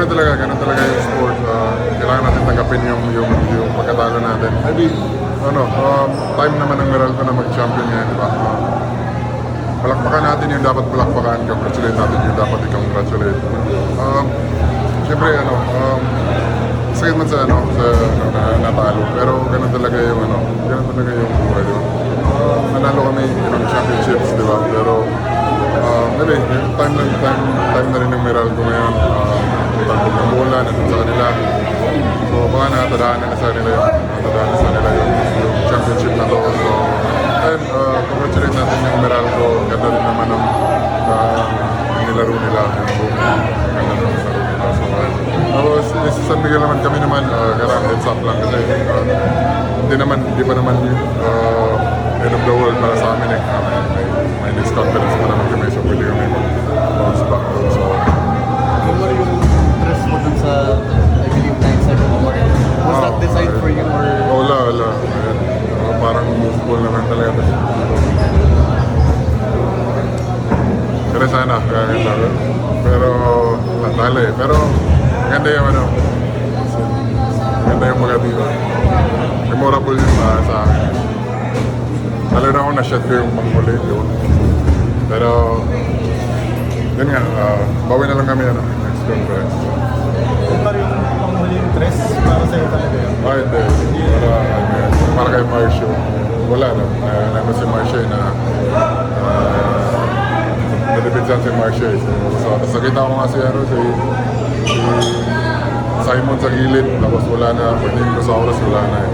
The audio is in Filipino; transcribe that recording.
ganun talaga yung sport. Kailangan natin tanggapin yung pagkatalo natin. Maybe, time naman ng Meralco na mag-champion ngayon, di ba? Palakpakan natin yung dapat palakpakan, congratulate natin yung dapat i-congratulate. Siyempre, sakit man sa natalo, pero ganun talaga yung buhay, di ba? Nanalo kami ng championships, di ba? Pero, maybe, time na rin ng Meralco ngayon. Talbog ng bola, nandun sa kanila. So, baka nakatadaanan na sa kanila yung championship na to. So, and congratulate natin yung Meralco. Ganda rin naman ang nilaro nila. Yung ganda rin ang laro nila. So, sa San Miguel naman kami naman, karang heads up lang kasi hindi pa naman end of the world para sa amin. May next conference pa naman kami, so pwede kami mag-bounce back doon. So, yung dress mo dun sa, I believe, 9-7 Omar. Was that designed for you or? Wala. Ayan. Parang movable naman talaga. Pero sana, gamit lang. Pero, natala eh. Pero, maganda yung maganda yung maganda. Memorable yun sa akin. Lalo na ako na-shot ko yung pangmuli, di ba? Pero, yun nga, bawi na lang kami next conference. Kung yung panghuling dress, para sa'yo talaga yun? Hindi. Para kay Marcio. Wala na. Nandun si Marcio na nalipidsan si Marcio. So, nakita ko nga si Simon sa gilid. Tapos wala na. Pagdating ko sa oras, wala na eh.